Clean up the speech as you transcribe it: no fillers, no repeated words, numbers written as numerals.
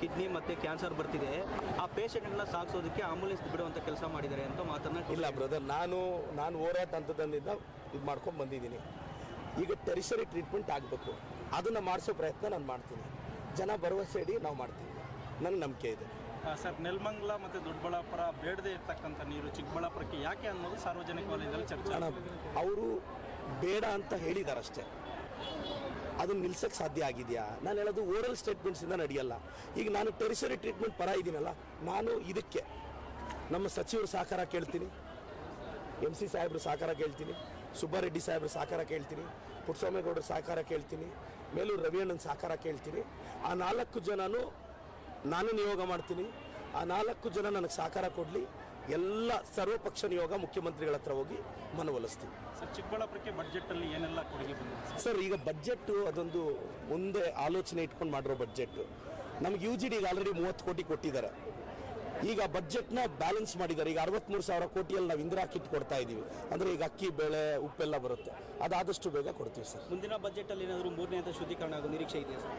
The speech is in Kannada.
ಕಿಡ್ನಿ ಮತ್ತು ಕ್ಯಾನ್ಸರ್ ಬರ್ತಿದೆ, ಆ ಪೇಷಂಟ್ಗಳನ್ನ ಸಾಗಿಸೋದಕ್ಕೆ ಆಂಬುಲೆನ್ಸ್ ಬಿಡುವಂಥ ಕೆಲಸ ಮಾಡಿದ್ದಾರೆ ಅಂತ ಮಾತನ್ನ. ಇಲ್ಲ ಬ್ರದರ್, ನಾನು ಹೋರಾಟ ಹಂತದಿಂದ ಇದು ಮಾಡ್ಕೊಂಡು ಬಂದಿದ್ದೀನಿ. ಈಗ ಟೆರಿಷರಿ ಟ್ರೀಟ್ಮೆಂಟ್ ಆಗಬೇಕು, ಅದನ್ನು ಮಾಡಿಸೋ ಪ್ರಯತ್ನ ನಾನು ಮಾಡ್ತೀನಿ. ಜನ ಭರವಸೆ ಇಡಿ ನಾವು ಮಾಡ್ತೀವಿ, ನನಗೆ ನಂಬಿಕೆ ಇದೆ. ಸರ್, ನೆಲಮಂಗಲ ಮತ್ತು ದೊಡ್ಡಬಳ್ಳಾಪುರ ಬೇಡದೇ ಇರ್ತಕ್ಕಂಥ ನೀರು ಚಿಕ್ಕಬಳ್ಳಾಪುರಕ್ಕೆ ಯಾಕೆ ಅನ್ನೋದು ಸಾರ್ವಜನಿಕ ವಲಯದಲ್ಲಿ ಚರ್ಚೆ. ಅವರು ಬೇಡ ಅಂತ ಹೇಳಿದಾರಷ್ಟೇ, ಅದನ್ನು ನಿಲ್ಸಕ್ಕೆ ಸಾಧ್ಯ ಆಗಿದೆಯಾ? ನಾನು ಹೇಳೋದು ಓರಲ್ ಸ್ಟೇಟ್ಮೆಂಟ್ಸಿಂದ ನಡೆಯಲ್ಲ. ಈಗ ನಾನು ಟೆರಿಷರಿ ಟ್ರೀಟ್ಮೆಂಟ್ ಪರ ಇದ್ದೀನಲ್ಲ, ನಾನು ಇದಕ್ಕೆ ನಮ್ಮ ಸಚಿವರು ಸಹಕಾರ ಕೇಳ್ತೀನಿ, MC ಸಾಹೇಬ್ರು ಸಹಕಾರ ಕೇಳ್ತೀನಿ, ಸುಬ್ಬಾರೆಡ್ಡಿ ಸಾಹೇಬ್ರು ಸಹಕಾರ ಕೇಳ್ತೀನಿ, ಪುಟ್ಟಸ್ವಾಮೇಗೌಡರು ಸಹಕಾರ ಕೇಳ್ತೀನಿ, ಮೇಲೂರು ರವಿಯಣ್ಣನ ಸಹಕಾರ ಕೇಳ್ತೀನಿ. ಆ 4 ಜನನೂ ನಾನು ನಿಯೋಗ ಮಾಡ್ತೀನಿ. ಆ 4 ಜನ ನನಗೆ ಸಹಕಾರ ಕೊಡಲಿ. ಎಲ್ಲ ಸರ್ವಪಕ್ಷ ನಿಯೋಗ ಮುಖ್ಯಮಂತ್ರಿಗಳ ಹತ್ರ ಹೋಗಿ ಮನವೊಲಿಸ್ತೀವಿ. ಸರ್, ಚಿಕ್ಕಬಳ್ಳಾಪುರಕ್ಕೆ ಬಡ್ಜೆಟ್ಟಲ್ಲಿ ಏನೆಲ್ಲ ಕೊಡುಗೆ ಬಂದಿದೆ ಸರ್? ಈಗ ಬಡ್ಜೆಟ್ಟು ಅದೊಂದು ಮುಂದೆ ಆಲೋಚನೆ ಇಟ್ಕೊಂಡು ಮಾಡಿರೋ ಬಡ್ಜೆಟ್ಟು. ನಮ್ಗೆ UGDಗೆ ಆಲ್ರೆಡಿ 30 ಕೋಟಿ ಕೊಟ್ಟಿದ್ದಾರೆ. ಈಗ ಬಡ್ಜೆಟ್ನ ಬ್ಯಾಲೆನ್ಸ್ ಮಾಡಿದ್ದಾರೆ. ಈಗ 63,000 ಕೋಟಿಯಲ್ಲಿ ನಾವು ಇಂದಿರಾ ಕಿಟ್ ಕೊಡ್ತಾ ಇದ್ದೀವಿ. ಅಂದರೆ ಈಗ ಅಕ್ಕಿ, ಬೇಳೆ, ಉಪ್ಪೆಲ್ಲ ಬರುತ್ತೆ. ಅದಾದಷ್ಟು ಬೇಗ ಕೊಡ್ತೀವಿ ಸರ್. ಮುಂದಿನ ಬಜೆಟಲ್ಲಿ ಏನಾದರೂ 3ನೇ ಹಂತ ಶುದ್ಧೀಕರಣ ಆಗೋ ನಿರೀಕ್ಷೆ ಇದೆಯಾ ಸರ್?